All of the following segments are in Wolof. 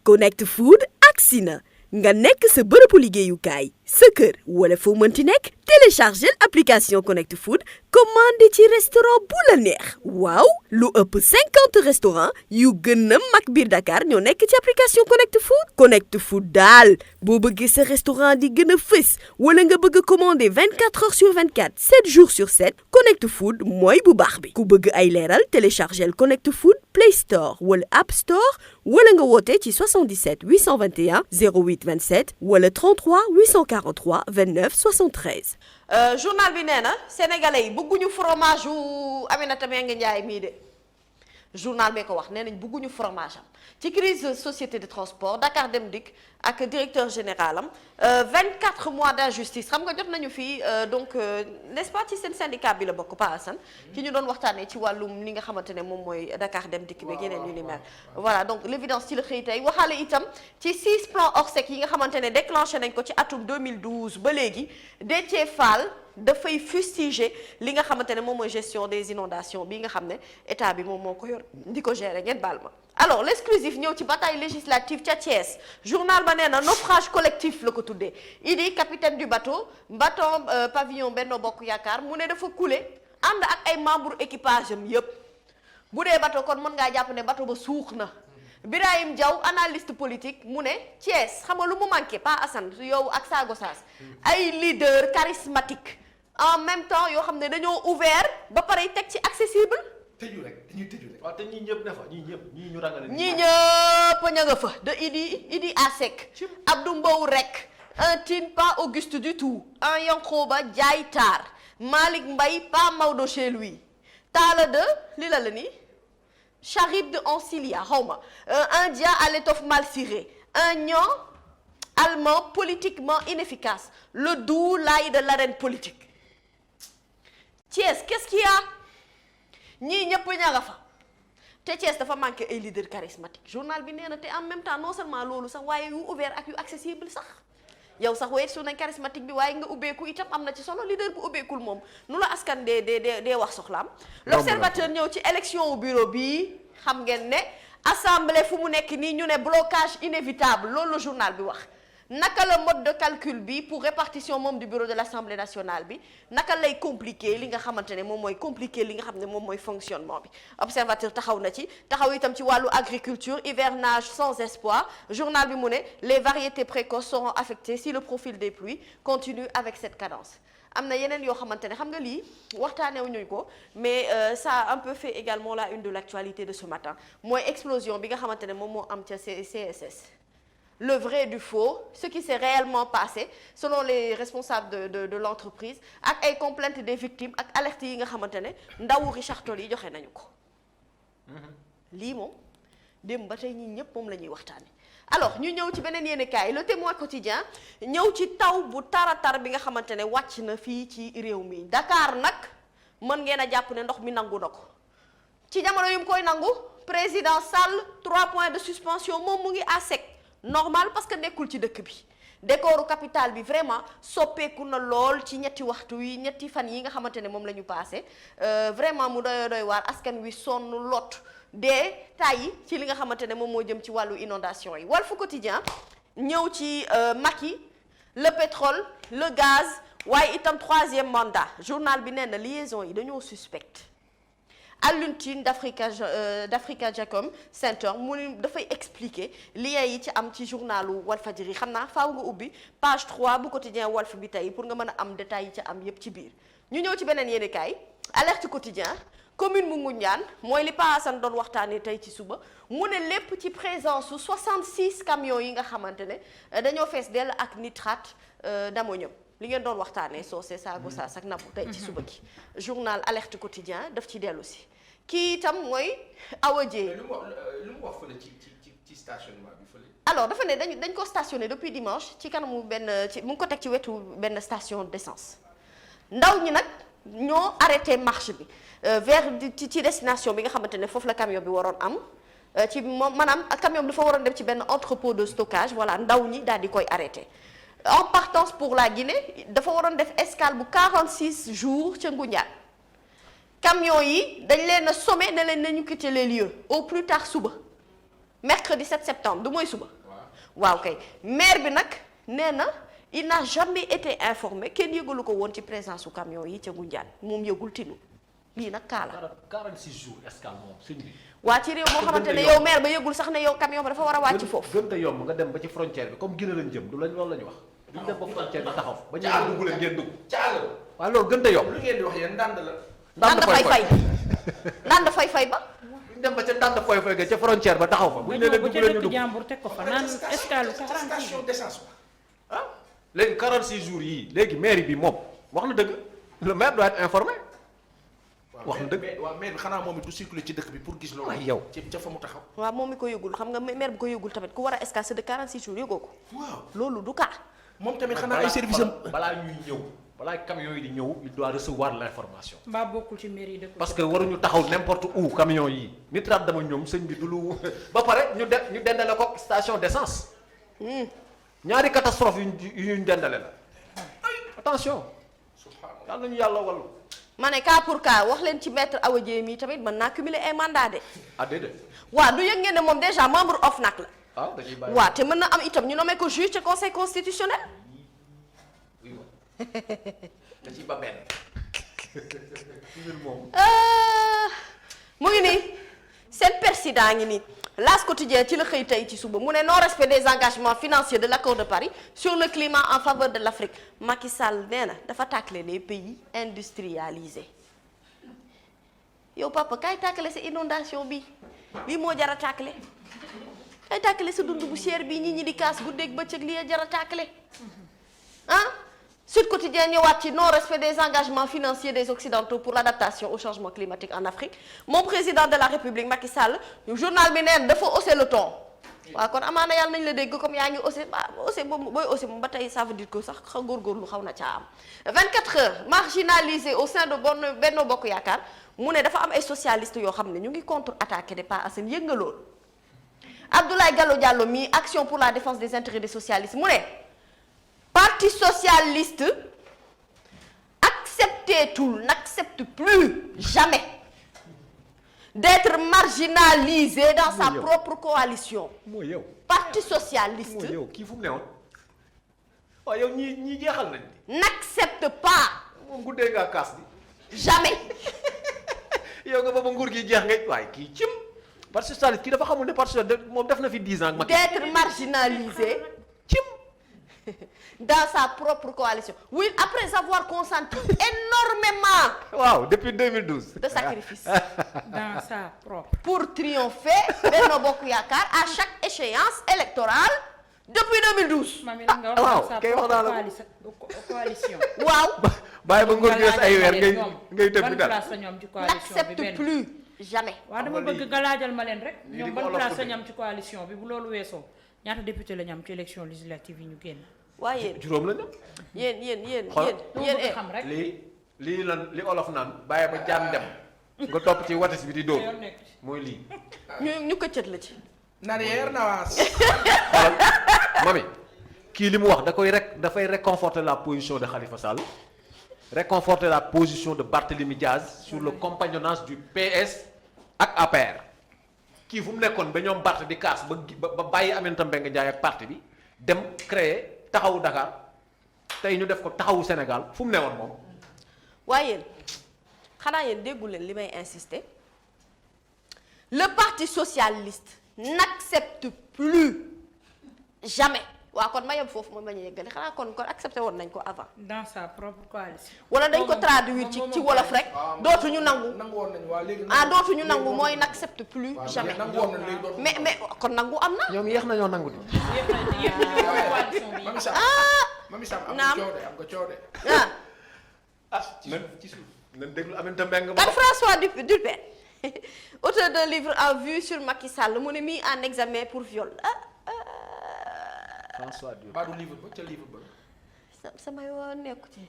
Connect Food agsi na nga nekk sa bërëbu liggéeyukaay sa kër wala foo mënti nekk téléchargel application Connect Food commandé ci restaurant bu la neex waaw lu ëpp 50 restaurants yu gën a mag biir Dakar ñoo nekk ci application Connect Food daal boo bëggee sa restaurant di gën a fës wala nga bëgg a commandé 24 heures sur 24 7 jours sur 7 Connect Food mooy bu baax bi ku bëgg ay leeral téléchargel Connect Food Play Store wala App Store wala nga woote ci 77 821 08 27 wala 33 843 29 73. Journal bi nee na sénégalais yi bëgguñu fromage wu Aminata Mbengue Ndiaye mii de journal bee ko wax nee nañ bëgguñu fromage am ci crise société de transport Dakar Dem Dikk ak directeur général am 24 mois d'injustice xam nga jot nañu fii donc n'est-ce pas ci seen syndicat bi la bokk Pa Assane ci ñu doon waxtaanee ci wàllum li nga xamante ne moom mooy Dakar Dem Dikk bi yeneen yu ni mel voilà donc l'évidence ci la xëy tey waxaale itam ci 6 plans Orsec yi nga xamante ne déclenché nañ ko ci atum 2012 ba léegi Déthié Fall dafay fustiger li nga xamante ne moom mooy gestion des inondations bi nga xam ne état bi moom moo ko yor di ko gérer ngeen baal ma. alors l'exclusif ñëw ci bataille législative ca Thiès journal ba nee na naufrage collectif la ko tuddee Idi capitaine du bateau pavillon Benno Bokk Yaakaar mu ne dafa couler ànd ak ay membres équipage am yépp bu dee bateau kon mën ngaa jàpp ne bateau ba suux na. Birahim Diaw analyste politique mu ne Thiès xam nga lu mu manqué Pa Assane yow ak sa gosaas ay leader charismatique en même temps yoo xam ne dañoo ouvert ba pare teg ci accessible. tëju rek dañuy tëju rek. waaw te ñii ñëpp ne fa ñii ñu rangale. ñii ñëpp ña nga fa de Idi Asek Abdou Mbow rek un Tine pas Auguste du tout un Yankoba Diaye Tar Malick Mbaye pas Maodo chez lui Talla de li la nii Charib de Ancilia xawma un dia à l'étoffe mal cirée un ñan allemand politiquement inefficace le doux l'ail de l'arène politique Thiès qu'est-ce qu'il y a ñii ñëpp ña nga fa te Thiès dafa manqué ay leader charismatique journal bi nee na te en même temps non seulement loolu sax waaye yu ouvert ak yu accessible sax yow sax waaye su nañ charismatique bi waaye nga ubbeeku itam am na ci solo leader bu ubbeekul moom nu la askan dee wax soxlaam l'observateur ñëw ci élection au bureau bii xam ngeen ne assemblée fu mu nekk nii ñu ne blocage inévitable loolu la journal bi wax naka la mode de calcul bi pour répartition moom du bureau de l'Assemblée nationale bi naka lay compliquer li nga xamante ne moom mooy compliquer li nga xam ne moom mooy fonctionnement bi observateur taxaw na ci taxaw itam ci wàllu agriculture hivernage sans espoir journal bi mu ne les variétés précoces seront affectées si le profil des pluies continue avec cette cadence am na yeneen yoo xamante ne xam nga lii waxtaanewuñu ko mais ça a un peu fait également la une de l'actualité de ce matin mooy explosion bi nga xamante ne moom moo am ca CSS le vrai du faux ce qui s'est réellement passé selon les responsables de l'entreprise ak ay complaintes des victimes ak alertes yi nga xamante ne ndawu Richard Toll yi joxe nañu ko lii moom démb ba tey ñi ñëpp moom la ñuy waxtaane alors ñu ñëw ci beneen yéenekaay le Témoin quotidien ñëw ci taw bu taratar bi nga xamante ne wàcc na fii ci réew mi Dakar nag mën ngeen a jàpp ne ndox mi nangu na ko ci jamono yu mu koy nangu président Sall 3 points de suspension moom mu ngi à sec normal parce que nekkul ci dëkk bi décoru capital bi vraiment soppeeku na lool ci ñetti waxtu yi ñetti fan yi nga xamante ne moom la ñu passé vraiment mu doy waar askan wi sonn lot dee tàyyi ci li nga xamante ne moom moo jëm ci wàllu inondation yi Walf Quotidien ñëw ci Macky le pétrole le gaz waaye itam 3e mandat journal bi nee na liaison yi dañoo suspecte Alioune Tine d'Africa Jacom Center mu ni dafay expliquer lien yi ci am ci journalu Walfadjri xam naa faaw nga ubbi page 3 bu quotidien Walf bi tey pour nga mën a am détails yi ci am yépp ci biir ñu ñëw ci beneen yéenekaay Alerte Quotidien commune mu Ngoundiane mooy li Pa Assane doon waxtaanee tey ci suba mu ne lépp ci présence su 66 camions yi nga xamante ne dañoo fees dell ak nitrate d'ammonium li ngeen doon waxtaanee soosé saago saa sak napp tey ci suba gi journal Alerte Quotidien daf ci dellu si kii itam mooy Awa Dieye lu mu wax fële ci stationnement bi fële. alors dafa ne dañ ko stationné depuis dimanche ci kanamu benn mu ngi ko teg ci wetu benn station d'essence ndaw ñi nag ñoo arrêté marche bi vers ci destination bi nga xamante ne foofu la camion bi waroon am ci moom maanaam camion bi dafa waroon dem ci benn entrepôt de stockage voilà ndaw ñi daal di koy arrêté en partance pour la Guinée dafa waroon def escale bu 46 jours ca Ngoundiane camion yi dañ leen a sommé ne leen nañu quitter les lieux au plus tard suba mercredi 7 septembre du mooy suba. waaw kay maire bi nag nee na il n'a jamais été informé kenn yëgalu ko woon ci présence su camion yi ca Ngoundiane moom yëgul tinu lii nag kaa la. 46 jours escale moom sëñ bi. waa ci réew moo xamante ne yow maire ba yëgul sax ne yow camion ba dafa war a wàcc foofu. gën te yomb nga dem ba ci frontière bi comme Guinée lañ jëm du lañ loolu la ñu wax. duñ dem ba frontière bi taxaw ba ñu dugg leen ngeen dugg. caaga waaw loolu gën te yomb. lu ngeen di wax yéen ndànd la. ndànd fay ndànd fay ba. buñ dem ba ca ndànd fay ga ca frontière ba taxaw fa. buñ leen dugg leen ñu dugg jàmbur teg ko fa naan escale station d'essence ah léegi 46 jours yii léegi mairie bi moom wax na dëgg le maire doit être informé. wax na dëgg waaw maire bi xanaa moom it du circuler ci dëkk bi pour gis loolu. ay yow ci ca fa mu taxaw. waaw moom mi ko yëgul xam nga maire bi ko yëgul tamit ku war a escale de 46 jours yëgoo ko. waaw loolu du cas. moom tamit xanaa ay service am. balaa ñuy ñëw balaa camion yi di ñëw il doit recevoir l'information. mbaa bokkul ci mairie dëkk. parce que waruñu taxaw n'importe où camion yi nit raat dama ñoom sëñ bi du lu ba pare ñu dendale ko station d'essence. ñaari catastrophe yu ñu dendale la. attention. yàlla nañu yàlla wallu. ma ne cas pour cas wax leen ci maître Awa Dieye mi tamit mën naa cumuler ay mandat de. ah déedéet. waaw du yëg ngeen ne moom déjà membre OFNAC la. ah dañuy bàyyi. waaw te mën na am itam ñu nommé ko juge ci conseil constitutionnel. oui da ciy ba benn. mu ngi nii seen président ngi nii L'As quotidien ci la xëy tey ci suba mu ne non respect des engagements financiers de l'accord de Paris sur le climat en faveur de l'Afrique Macky Sall nee na dafa tàkkale les pays industrialisés yow papa kaay tàkkale sa inondation bi lii moo jar a tàkkale kaay tàkkale sa dund bu cher bi ñi di kaas guddeeg bëccëg lii a jar a tàkkale ah Sud Quotidien ñëwaat ci non respect des engagements financiers des Occidentaux pour l'adaptation au changement climatique en Afrique mon président de la République Macky Sall journal bi neen dafa hausser le ton waaw kon amaana yàlla nañ la dégg comme yaa ngi hausser boobu booy hausser moom ba tey ça veut dire que sax góorgóorlu xaw na caa am 24 heures marginalisé au sein de Benno Bokk Yaakaar mu ne dafa am ay socialistes yoo xam ne ñu ngi contre-attaquer de Pa Assane yëg nga loolu Abdoulaye Gallo Diallo mi action pour la défense des intérêts des socialistes mu ne Parti socialiste n'accepte plus jamais d'être marginalisé dans sa propre coalition. mooy yow. Parti socialiste. mooy yow kii fu mu newoon waaw yow ñii jeexal nañ. n'accepte pas. moom guddee ngaa kaas bi. jamais. yow nga ba nguur gi jeex nga waaye kii cim. Parti socialiste kii dafa xamul ne parti socialiste moom def na fi 10 ans ak Macky. d'être marginalisé. cim. dans sa propre coalition oui après avoir consenti énormément waaw depuis 2012 de sacrifices dans sa propre pour triompher Benno Bokk Yaakaar à chaque échéance électorale depuis 2012 mami la nga waaw wax kay wax naa la coalition waaw bàyyi ba nguur gi des ay weer ngay tëb bi ban dara place la ñoom ci coalition bi n'accepte benn plus jamais waaw dama bëgg nga laajal ma leen rek lii ñoom di ban ko olof place la tuddee. ñu am ci coalition bi bu loolu weesoo ñaata député la ñu am ci élection législative yi ñu génn waaye yéen juróom la ñu. yéen Xool. dama yéen bëgg xam rek lii li olof naan bàyyi ba jaan dem nga topp ci watis bi di dóor yoon nekk ci. mooy lii. ñu këccët la ci Nanière Nawaas. xoolal mami kii li mu wax dafay réconforter la position de Khalifa Sall réconforter la position de Barthélémy Diaz sur le compagnonnage du PS ak APR kii fu mu nekkoon ba ñoom Barth di kaas ba bàyyi Aminata Mbengue Ndiaye ak parti bi dem créer taxawu Dakar tey ñu def ko taxawu Sénégal fu mu newoon moom. waaye yéen xanaa yéen déggu leen li may insister le parti socialiste n'accepte plus jamais waaw kon ma yem foofu ma bañ a yeggale xanaa kon accepté woon nañ ko avant dans sa propre coalition. wala dañ ko traduire ci wolof rek dootuñu nangu nangu woon nañu waa léegi. dootuñu nangu mooy n'accepte plus jamais nangu woon nañu léegi dootuñu. mais kon nangu am na ñoom yéex nañoo nangu di. yéen ñoo coalition bi. Mami Sam. Mami Sam am naam. nga coow de. ah ci suuf nañ déglu Aminata Mbengue kan François Dupin auteur d'un livre en vue sur Macky Sall mu ne mis en examen pour viol François Diop. Ba du livre ba ca livre ba. sama yoon nekku ci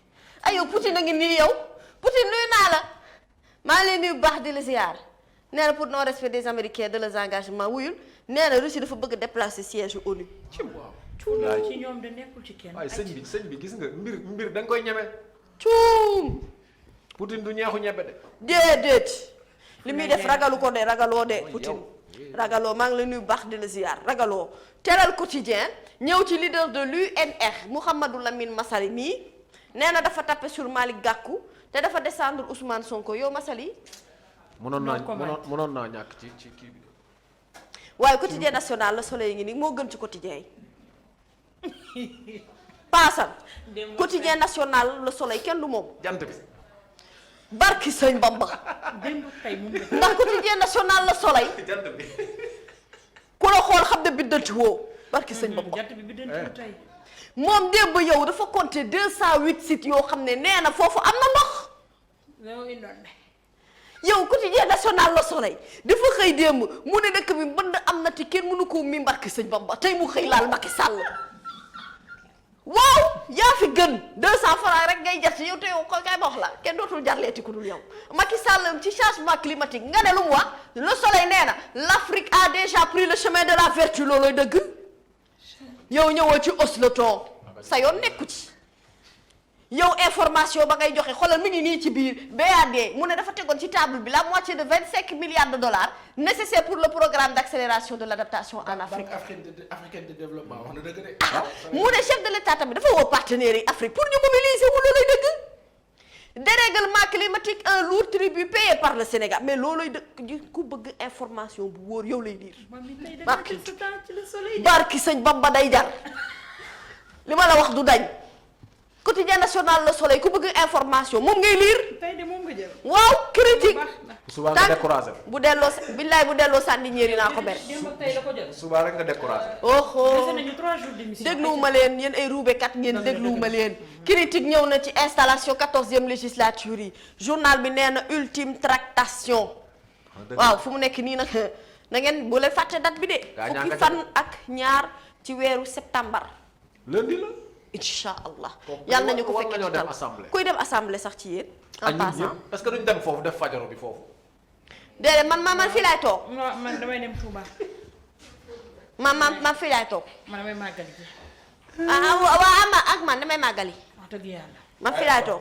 ay yow Poutine a ngi nii yow Poutine nuyu naa la maa ngi leen nuyu baax di la ziar nee na pour non respect des Américains de leurs engagements wuyul nee na Russie dafa bëgg déplacer siège ONU. wallaay ci ñoom de nekkul ci kenn. waaye sëñ bi gis nga mbir da nga koy ñeme. cuum Poutine du ñeexu ñebe de. déedéet li muy def ragalu ko de ragaloo de Poutine ragaloo maa ngi la nuyu baax di la ziar ragaloo teral quotidien ñëw ci leader de l'UNR Mouhamadou Lamine Massaly mii nee na dafa tapé sur Malick Gakou te dafa descendre Ousmane Sonko yow Massaly mënoon naa ñàkk ci kii bi. waaye quotidien national Le Soleil ngi nii moo gën ci quotidien yi paasal quotidien national Le Soleil kenn du moom jant bi. barki sëñ Bamba démb tey moom la. ndax quotidien national Le Soleil jant bi. ku la xool xam ne biddanti woo barki sëñ Bamba jant bi biddanti tey. moom démb yow dafa compter 208 sites yoo xam ne nee na foofu am na ndox loolu indoon yow quotidien national Le Soleil dafa xëy démb mu ne dëkk bi mbënd am na te kenn mënu ko mi barki sëñ Bamba tey mu xëy laal Macky Sall waaw yaa fi gën 200 francs rek ngay jar ci yow te yow ko kay ma wax la kenn dootul jarleeti ku dul yow Macky Sall ci changement climatique nga ne lu mu wax Le Soleil nee na l'Afrique a déjà pris le chemin de la vertu looloy dëgg yow ñëwoo ci hausse le ton sa yoon nekku ci yow information ba ngay joxe xoolal mi ngi nii ci biir BAD mu ne dafa tegoon ci table bi la moitié de 25 milliards de dollars nécessaires pour le programme d'accélération de l'adaptation en Afrique. Banque africaine de développement wax na dëgg de. mu ne chef de l'État tamit dafa woo partenaires yi Afrique pour ñu mobiliser wu loolay dëgg dérèglement climatique un lourd tribut payé par le Sénégal mais loolay dëgg ku bëgg information bu wóor yow lay lire. barki sëñ Bamba day jar li ma la wax du dañ. quotidien national Le Soleil ku bëgg information moom ngay lire. tey de moom nga jël. waaw critique. suba nga découragé. bu delloo sànni ñeeri naa ko bere. démb ak tey la ko jël. suba rek nga découragé. dese nañu 3 jours d'émission. dégluwuma leen yéen ay ruubekat ngeen dégluwuma leen. critique ñëw na ci installation 14e législature yi journal bi nee na ultime tractation. waaw fu mu nekk nii nag na ngeen bu leen fàtte date bi de. fukki fan ak ñaar ci weeru septembre. lundi la. incha allah yàlla nañu ko fekkee ci tal kuy dem assemblée sax ci yéen. en passant est-ce que duñ dem foofu def fajaro bi foofu. déedéet man fii laay toog. man damay dem Touba. man fii laay toog. man damay màggali ji. waaw ak man damay màggali. wax dëgg yàlla. man fii laay toog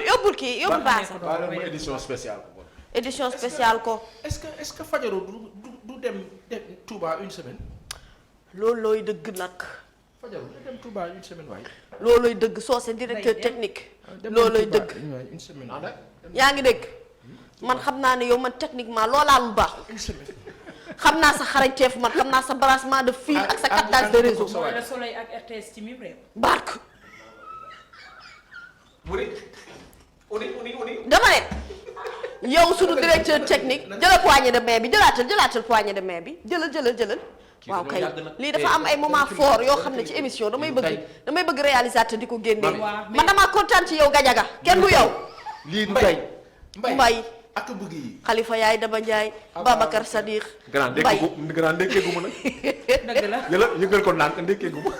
yóbbul kii yóbbul baasa. édition spéciale ko. édition spéciale ko. est-ce que Fajaro du dem Touba une semaine. loolu looy dëgg nag. Fajaro du dem Touba une semaine waaye. loolooy dëgg soo c'est directeur technique. loolooy dëgg une semaine. yaa ngi dégg man xam naa ne yow man techniquement loolaa lu baaxul. une semaine. xam naa sa xarañteef man xam naa sa branchement de fil ak sa captage de réseau. mooy Le Soleil ak RTS ci mim réew. barke. uni. dama ne yow sunu directeur technique jëlal poignée de main bi jëlaatal poignée de main bi jëlal. waaw kay lii dafa am ay moment fort yoo xam ne ci émission damay bëgg réalisateur di ko génnee. man damaa kontaan ci yow Gajaga kenn du yow. lii du tey. Mbay ak bëgg yi. Khalifa yaay Daba Ndiaye. Babacar Sadiq. Mbay grand ndekkeegu ma nag. dëgg la yëgal ko ndànk ndekkeegu ma.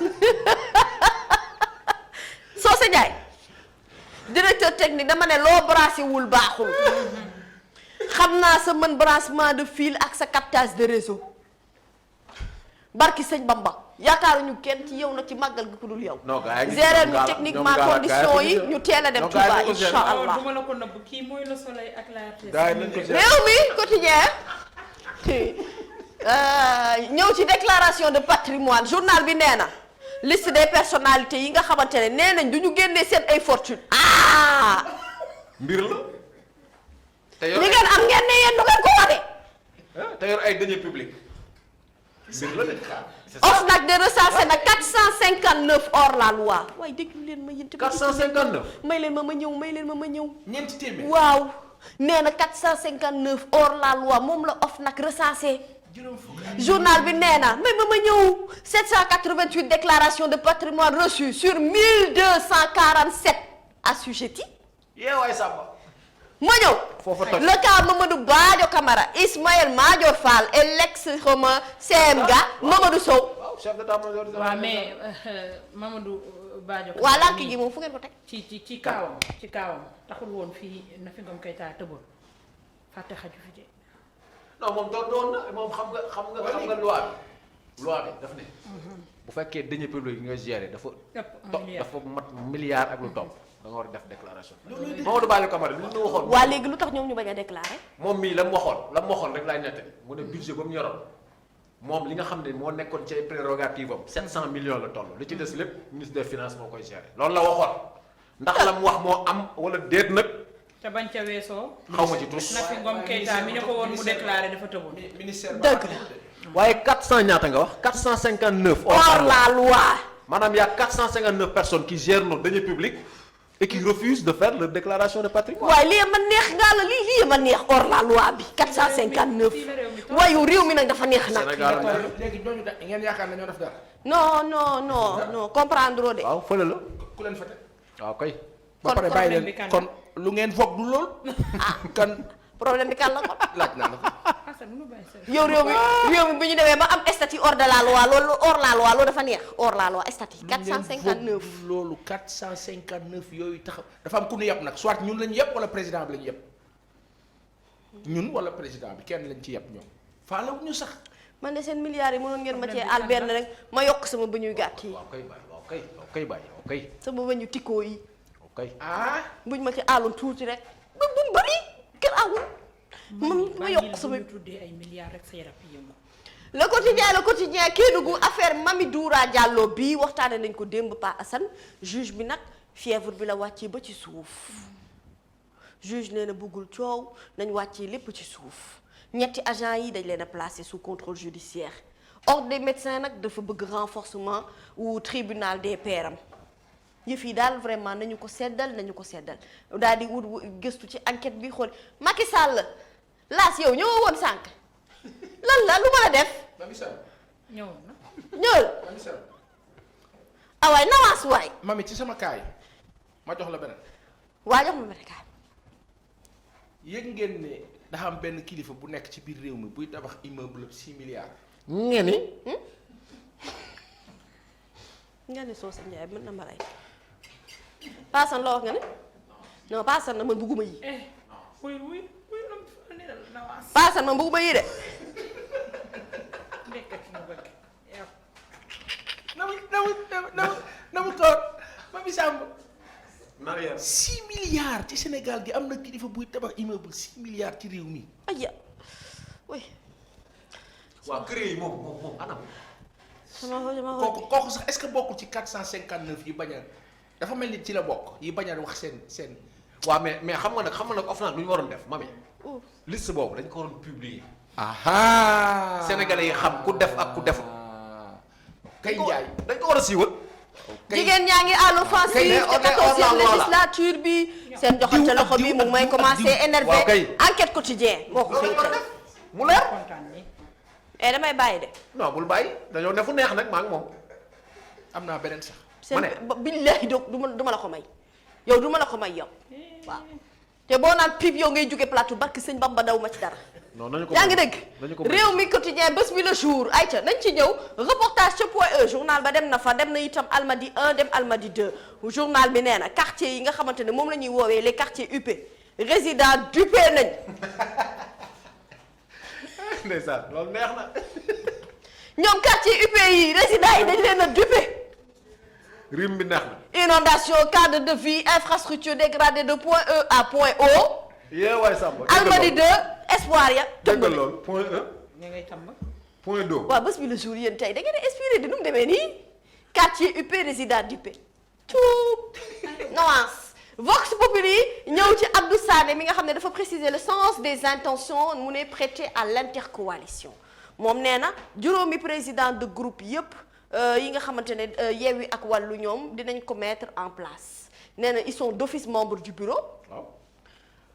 Socé Ndiaye directeur technique dama ne loo brassé wul baaxul. xam naa sa mën branchement de fil ak sa captage de réseau. barki sëñ Bamba yaakaaruñu kenn ci yow na ci màggal gi ku dul yow. gérer ñu techniquement conditions yi ñu teel a dem Touba incha allah. duma la ko nëbb kii mooy Le Soleil ak la RTS. réew mi quotidien ñëw ci déclaration de patrimoine journal bi nee na liste des personnalités yi nga xamante ne nee nañ du ñu génnee seen ay fortune. mbir la. li ngeen am ngeen ne yéen du ngeen ko wane. te yor ay deniers publics. OFNAC de recensé na 459 hors la loi waaye déglu leen ma yéen. 459. may leen ma ma ñëw. ñeenti téeméer. waaw nee na 459 hors la loi moom la OFNAC recensé. journal bi nee na may ma ñëw 788 déclarations de patrimoine reçues sur 1247 assujettis. yeewaay Samba. ma ñëw. le cas Mamadou Badio Camara Ismaël Madior Fall et l'ex-Roma CMGA Mamadou Sow. chef d'état-major. waaw mais Mamadou Badio. waa làkk gi moom fu ngeen ko teg. ci kaawam taxul woon fii Nafi Ngom Keïta tëboon fàtte xaju fi de. non moom doon na moom xam nga loi bi daf ne. bu fekkee deniers publics yi nga gérer dafa. ëpp 1 milliard dafa mat milliard ak lu topp. da nga war a def déclaration. Mamadou Badio Camara li ñu waxoon. waa léegi lu tax ñoom ñu bañ a déclarer. moom mii la mu waxoon rek laay nettali mu ne budget ba mu yoroon moom li nga xam ne moo nekkoon ci prérogative am 700 millions la toll li ci des lépp ministre des finances moo koy gérer loolu la waxoon ndax la mu wax moo am wala déet nag. te bañ ca weesoo. xaw ma ci tous. Nafi Ngom Keïta mi ne ko woon mu déclaré dafa tëboon. ministère dëgg la. waaye 400 ñaata nga wax 459. hors la loi. maanaam y' a 459 personnes qui gèrent nos deniers publics et qui refusent de faire leur déclaration de patrimoine. waaye lii ma neex ngaa la lii ma neex hors la loi bi 459. waaye réew mi nag dafa neex nag. Sénégal léegi ñooñu da ngeen yaakaar ne ñoo def dara. non comprendre de. waaw fële la. ku leen fa teg. waaw kay. ba pare bàyyi problème bi leen kan la? kon lu ngeen foog du lool. kan problème bi kan la kon. laaj naa la ko. Assane mënu bàyyi sa yow réew mi bi ñu demee ba am statut hors de la loi loolu hors la loi loolu dafa neex hors la loi statut 459. loolu 459 yooyu taxaw dafa am ku ñu yeb nag soit ñun lañu yeb wala président bi lañu yeb ñun wala président bi kenn lañ ci yeb ñoom faalewu ñu sax. man de seen milliards yi mënoon ngeen ma cee alberne rek ma yokk sama bëñuy gàtt yi. waaw kay bàyyi waaw kay bàyyi sama bëñu tikkoo yi. ok. buñ ma ci àlloon tuuti rek ba bu mu bëri kenn awul. ma yokk sama ñu tuddee ay milliards rek sa yaram yëngu. le quotidien Kédougou affaire Mami Doura Diallo bii waxtaane nañ ko démb Pa Assane juge bi nag fièvre bi la wàccee ba ci suuf juge nee na bëggul coow nañ wàccee lépp ci suuf ñetti agent yi dañ leen a placé sous contrôle judiciaire ordre des médecins nag dafa bëgg renforcement wu tribunal des pairs yëf yi daal vraiment nañu ko seddal daal di wut gëstu ci enquête bi xool Macky Sall laas yow ñëwoo woon sànq lan la lu ma la def Mami Sall. ñëwoon na. ñëwal Mami Sall. ah waay nawaas waay Mami ci sama kaay ma jox la beneen. waa jox ma ma rek yëg ngeen ne dafa am benn kilifa bu nekk ci biir réew mi buy tabax immeuble 6 milliards. ngeen ni. nga ne Socé Ndiaye mën na ma rey paasan la wax nga ne non paasan na man bugguma yi wuy na waas. paasan man bugguma yi de nekk ci mu bëgg yow. na mu toog Mami Samb. Mariam. 6 milliards ci Sénégal gi am na kilifa buy tabax immeuble 6 milliards ci réew mi. aya oui waaw kër yi moom anam. sama kooku sax est-ce que bokkul ci 459 yi bañ a dafa mel ni ci la bokk yi bañ a wax seen. waaw mais xam nga nag OFNAC lu ñu waroon def Mami. liste boobu dañ ko waroon publier. aha Sénégalais yi xam ku def ak ku deful. kay jaay dañ ko war a siiwal. jigéen ñaa ngi à l'offensive te 14e législature bi seen joxante loxo bi mu may commencé énervé enquête quotidien moo ko xëy tey mu leer. kontaan ni. damay bàyyi de non bul bàyyi dañoo ne fu neex nag maa ngi moom. am naa beneen sax. seen billahi du ma la ko may yow du ma la ko may yow waaw te boo naan pib yow ngay jóge plateau barki sëñ Bamba daw ma ci dara non nañu ko yaa ngi dégg réew mi quotidien bés bi le jour ayca nañ ci ñëw reportage ca point E journal ba dem na fa dem na itam Almadi 1 dem Almadi 2 journal bi nee na quartier yi nga xamante ne moom la ñuy woowee les quartiers UP résidents dupe nañ ndeysaan loolu neex na. ñoom quartier UP yi résidents yi dañ leen a dupe rim bi neex na. inondation cadre de vie infrastructure dégradée de point E à point O yee waay Samba. Almadi 2 espoir ya dégg nga loolu point 1 ña ngay tàmm. point 2. waaw bés bi le jour yéen tey da ngeen di inspiré di nu mu demee nii quartier UP résident dupe tout nuance Vox Populi ñëw ci Abdou Sané mi nga xam ne dafa préciser le sens des intentions mu ne prêter à l'intercoalition moom nee na juróomi président de groupe yépp yi nga xamante ne Yewwi ak Wallu ñoom dinañ ko mettre en place nee na ils sont d'office membres du bureau waaw.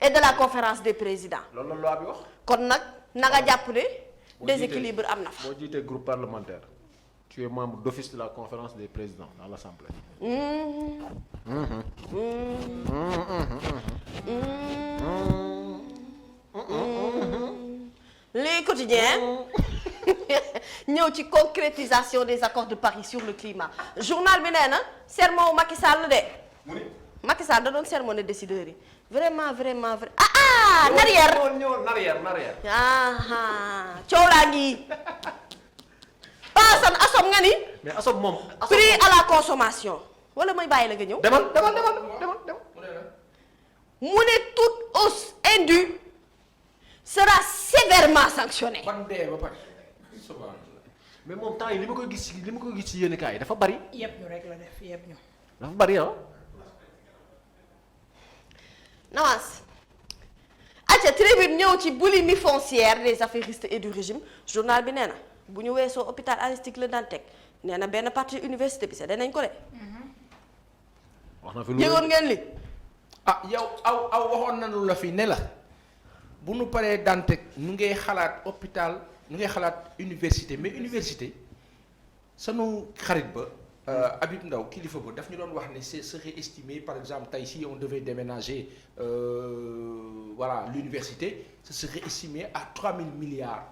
et de la conférence des présidents loolu la loi bi wax. kon nag na nga jàpp ne boo déséquilibre am na fa. boo jiitee groupe parlementaire tu es membre d'office de la conférence des présidents dans l'Assemblée. Les quotidiens ñëw ci concrétisation des accords de Paris sur le climat journal bi nee na sermon Macky Sall de Macky Sall da doon sermon décideurs yi vraiment narrière coow laa ngi paasan asom nga ni mais asom moom. prix à la consommation wala may bàyyi la nga ñëw. demal. mu ne toute hausse indue sera sévèrement sanctionnée. ban dee ba pare. mais moom temps yi li ma koy gis ci yenn cas yi dafa bari. yëpp ñu rek la def yëpp ñu. dafa bari ah. Nawas. acca tribune ñëw ci boulimie foncière des affairistes et du régime journal bi nee na bu ñu weesoo hôpital Aristide Le Dantec nee na benn partie université bi sax danañ ko de. wax na fi lu yëgoon ngeen li. ah yow aw waxoon nañu la fi ne la bu nu paree Dantec nu ngay xalaat hôpital nu ngay xalaat université mais université sanu xarit ba Habib Ndaw kilifa ba daf ñu doon wax ne c'est serait estimé par exemple tey si on devait déménager voilà l'université ce serait estimé à 3000 milliards.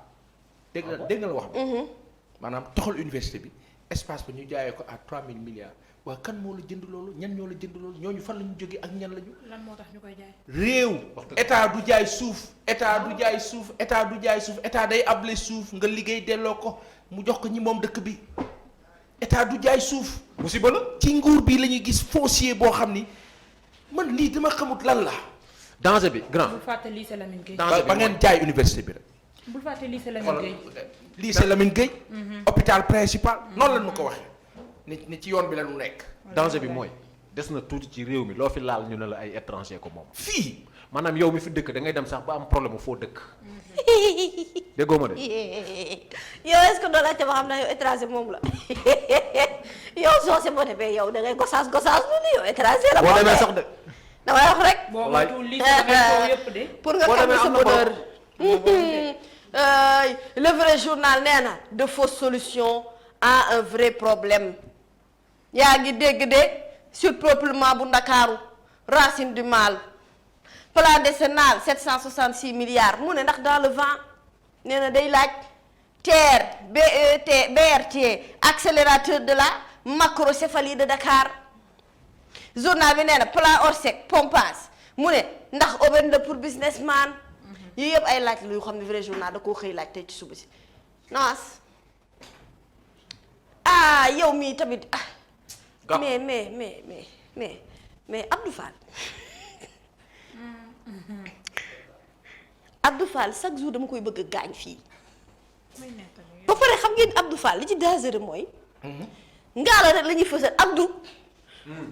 dégg nga la wax ba maanaam toxal université bi espace ba ñu jaayee ko à 3000 milliards. waaw kan moo la jënd loolu ñan ñoo la jënd loolu ñooñu fan la ñu jógee ak ñan la ñu. lan moo tax ñu koy jaay. réew. état du jaay suuf état du jaay suuf état day able suuf nga liggéey delloo ko mu jox ko ñi moom dëkk bi état du jaay suuf. musiba la. ci nguur bi la ñuy gis foncier boo xam ni man lii dama xamut lan la. danger bi grand. bul fàtte lycée Lamine Gueye. danger bi ba ngeen jaay université bi rek. bul fàtte lycée Lamine Gueye. lycée Lamine Gueye. hôpital principal. noonu la ñu ko waxee. ni ci yoon bi la ñu nekk. danger bi mooy des na tuuti ci réew mi loo fi laal ñu ne la ay étranger ko moom. fii maanaam yow mi fi dëkk da ngay dem sax ba am problème foo dëkk. déggoo ma de. yow est-ce que doo laajte ba xam ne yow étranger moom la yow soo se boo demee yow da ngay gosaas lu ni yow étranger la. boo demee sax de. damay wax rek. boo moytuwul lycée da ngay coow yëpp de. pour nga boo calmer demee sa am na bonheur. Le vrai journal nee na de fausses solutions à un vrai problème. yaa ngi dégg de surpeuplement bu Ndakaaru racine du mal plan décennal 766 milliards mu ne ndax dans le vent nee na day laaj TER BRT accélérateur de la macrocéphalie de Dakar journal bi nee na plan Orsec pompage mu ne ndax aubaine la pour businessman yii yëpp ay laaj la yu xam ne vrai journal da koo xëy laaj tey ci suba si naas yow mii tamit mais Abdou Fall Abdou Fall chaque jour dama koy bëgg a gaañ fii ba pare xam ngeen Abdou Fall li ci dangereux mooy ngaala rek la ñuy fësal Abdou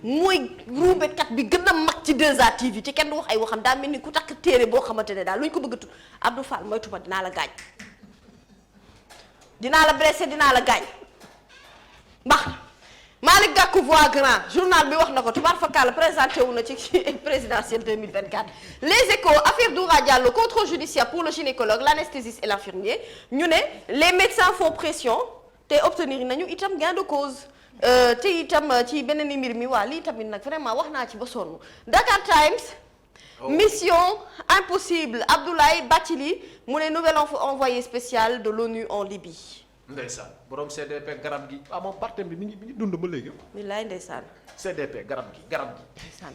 mooy ruubekat bi gën a mag ci 2A TV ci kenn du wax ay waxam daa mel ni ku takk téere boo xamante ne daal lu ñu ko bëgg a tudd Abdou Fall mooy tuba dinaa la gaañ dinaa la blessé dinaa la gaañ mbax Malick Gakou voix grand journal bi wax na ko tubaar fakkaal présenté wu na ci présidentielle 2024 les échos affaire Doura Diallo contrôle judiciaire pour le gynécologue l'anesthésiste et l'infirmier ñu ne les médecins font pression te obtenir nañu itam gain de cause te itam ci beneen mbir mi waa lii tamit nag vraiment wax naa ci ba sonn Dakar Times mission impossible Abdoulaye Bathily mu ne nouvel envoyé spécial de l'ONU en Libye. ndeysaan borom CDP garab gi moom partem bi mi ngi dund ba léegi. billaay ndeysaan. CDP garab gi. ndeysaan.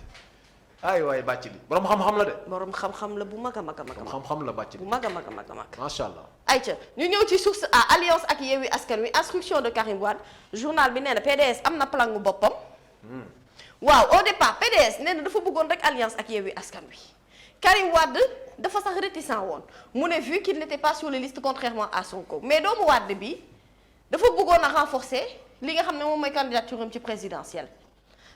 ay waay Bathily borom xam-xam la de. borom xam-xam la bu mag a mag a mag. xam-xam la Bathily. bu mag a mag a mag a mag. macha allah. ayca ñu ñëw ci source A alliance ak Yewwi Askan Wi instruction de Karim Wade journal bi nee na PDS am na plan boppam. waaw au départ PDS nee na dafa bëggoon rek alliance ak Yewwi Askan Wi Karim Wade dafa sax réticent woon mu ne vu qu'il n'était pas sur les listes contrairement à Sonko mais doomu Wade bi dafa bëggoon a renforcer li nga xam ne moom mooy candidature am ci présidentielle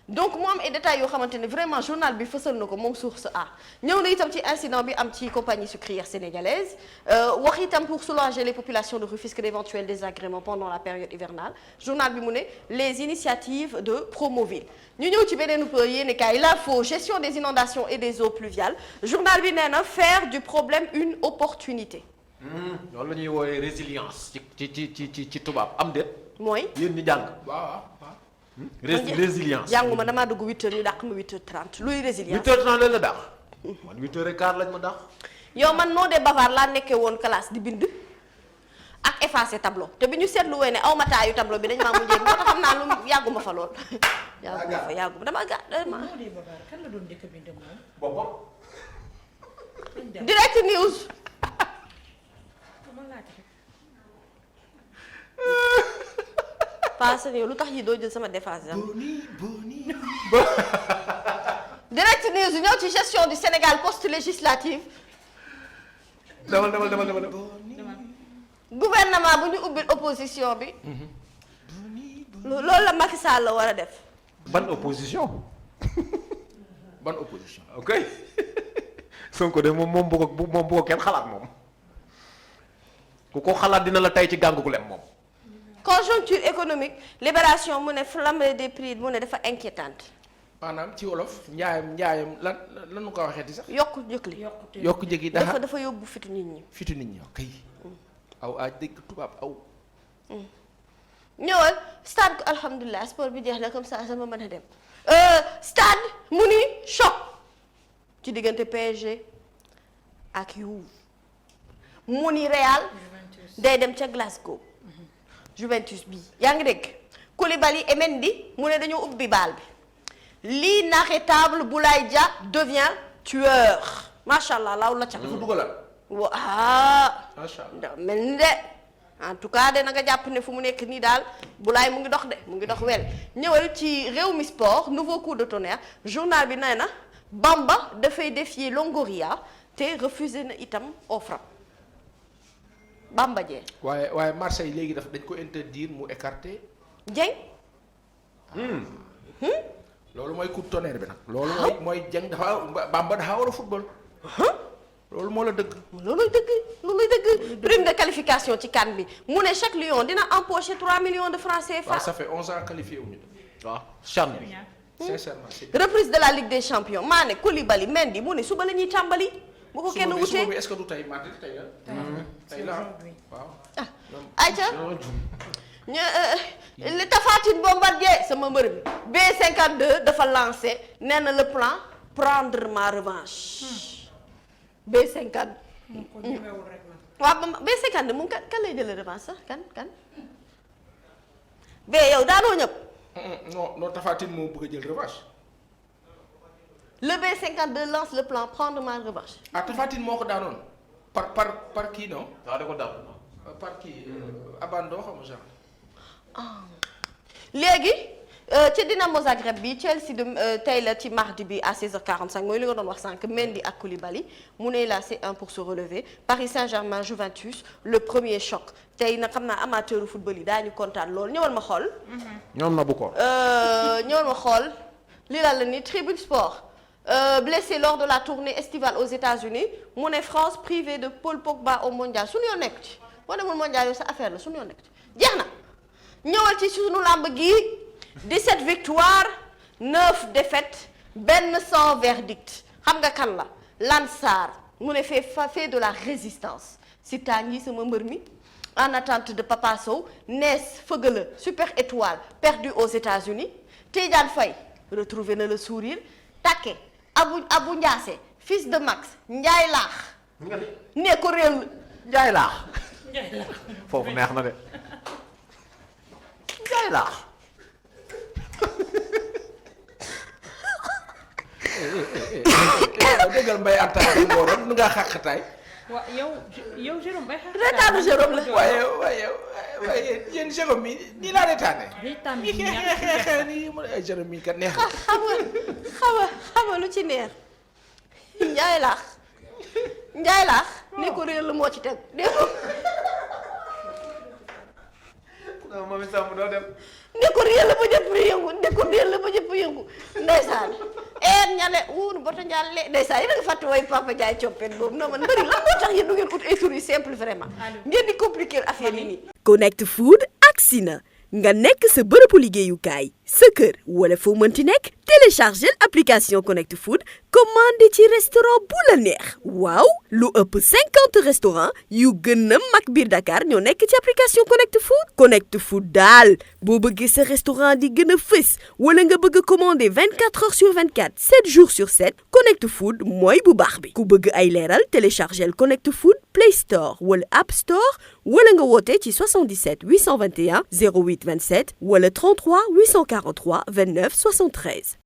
donc mu am ay détails yoo xamante ne vraiment journal bi fësal na ko moom source A ñëw na itam ci incident bi am ci compagnie sucrière sénégalaise wax itam pour soulager les populations de Rufisque d'éventuels désagréments pendant la période hivernale journal bi mu ne les initiatives de Promoville ñu ñëw ci beneen yéenekaay l'info gestion des inondations et des eaux pluviales journal bi nee na faire du problème une opportunité. loolu la ñuy woowee résilience ci tubaab am déet. mooy yéen ñi jàng. waaw. résilience. jànguma damaa dugg 8h ñu dàq ma 8h30 luy résilience. 8h30 lañ la dàq. man 8h15 lañ ma dàq. yow man noo dee bavard laa nekkee woon classe di bind ak effacer tableau te bi ñu seetlu wee ne aw ma taayu tableau bi dañ maa mujjee moo tax xam naa lu yàgguma fa lool. yàgguma dama gàtt moo dee babaar kan la doon njëkk a bind moom. boppam. direct news. paase yow lu tax yi doo jël sama défense am. boni. Direct News ñëw ci gestion du Sénégal post-législative. demal. gouvernement bu ñu ubbil opposition bi. loolu la Macky Sall la war a def. ban opposition. ban opposition. ok Sonko de moom bu ko kenn xalaat moom ku ko xalaat dina la tey ci gàngu gu lem moom. conjoncture économique libération mu ne flambée des prix mu ne dafa inquiétante. maanaam ci wolof njaayam lan nu ko waxeeti sax. yokku njëkk li yokku njëg yi dafa yóbbu fitu nit ñi. fitu nit ñi ok. aw a dégg tubaab aw. ñëwal stade alhamdulilah sport bi jeex na comme ça sama mën a dem. stade mu ni choc ci diggante PSG ak Juve mu ni Real day dem ca Glasgow. Juventus bi yaa ngi dégg Koulibaly et Mendy mu ne dañoo ubbi baal bi l'inarrêtable Boulaye Dia devient tueur macha allah laaw la ca. dafa dugalal. macha allah mel ni de en tout cas de na nga jàpp ne fu mu nekk nii daal Boulaye mu ngi dox de mu ngi dox wel ñëwal ci Rewmi Sport nouveau coup de tonnerre journal bi nee na Bamba dafay défier Longoria te refusé na itam offre Bamba Dieng. waaye Marseille léegi dañ ko interdire mu écarter. Dieng. loolu mooy coup de tonnerre bi nag. loolu mooy Dieng Bamba dafa war a football. loolu moo la dëgg. looluy dëgg prime de qualification ci CAN bi mu ne chaque Lion dina empocher 3 millions de francs CFA. waaw ça fait 11 ans qualifié wu ñu. waaw CHAN bi. sincèrement c'est reprise de la Ligue des Champions Mané Koulibaly Mendy mu ne suba la ñuy tàmbali. bu ko kenn wutee suba bi est-ce que du tey mardi tey la. tey la waaw. ayca le Tapha Tine Bombardier sama mbër bi B52 dafa lancé nee na le plan prendre ma revanche. B50. waaw B50 mu kan lay jëlee revanche sax kan. B yow daanoo ñëpp. non Tapha Tine moo bëgg a jël revanche. le B52 lance le plan prendre ma revanche. Tapha Tine moo ko daanoon par kii non. waaw da ko daan. par kii abandon xam nga genre. léegi ci Dinamo Zagreb bi Chelsea tey la ci mardi bi à 16h45 mooy li nga doon wax sànq Mendy ak Koulibaly mu ne là c'est un pour se relever Paris Saint-Germain Juventus le premier choc tey nag xam naa amateur football yi daañu kontaan loolu ñëwal ma xool. ñoom na bu ko. ñëwal ma xool lii la ni Tribune Sport blessé lors de la tournée estivale aux États-Unis mu ne France privée de Paul Pogba au mondial suñu yoon nekk ci boo demul mondial yow sa affaire la suñu yoon nekk ci jeex na. ñëwal ci sunu làmb gi 17 victoires 9 défaites benn sans verdict xam nga kan la Lansar mu ne fait de la résistance si taan yi sama mbër mi en attente de Papa Sow Nees Fëgala super étoile perdu aux États-Unis Tidiane Faye retrouvé na le sourire Takke Abou Ndiassé fils de Max Ndiaye laax ne ko réew Njaay laax foofu neex na de Njaay laax déggal mbay attaque ngóoram nu ngaa xàqataay. waaw yow Jérôme bay xaar. retaanu Jérôme la. waaye yéen Jérôme mi nii laa retaane. retaan bi nii ay Jérôme mi kat neex na. xam nga lu ci neex Njaay laax ne ko réer la moo ci teg dégg non moom itam doo dem. ne ko réer la ba ñëpp yëngu ndeysaan ñale wuunu bota njàlle ndeysaan yéen a ngi fàtte way Papa Ndiaye coppet boobu non man bëri lan moo tax yéen du ngeen ut ay tur yu simple vraiment ngeen di compliquer affaire yi nii. Connect Food agsi na nga nekk sa bërëbu liggéeyukaay sa kër wala foo mënti nekk téléchargel application Connect Food commandé ci restaurant bu la neex waaw lu ëpp 50 restaurants yu gën a mag biir Dakar ñoo nekk ci application Connect Food. Connect Food daal boo bëggee sa restaurant di gën a fës wala nga bëgg a commandé 24 heures sur 24 7 jours sur 7 Connect Food mooy bu baax bi ku bëgg ay leeral téléchargel Connect Food Play Store wala App Store wala nga woote ci 77 821 08 27 wala 33 843 29 73.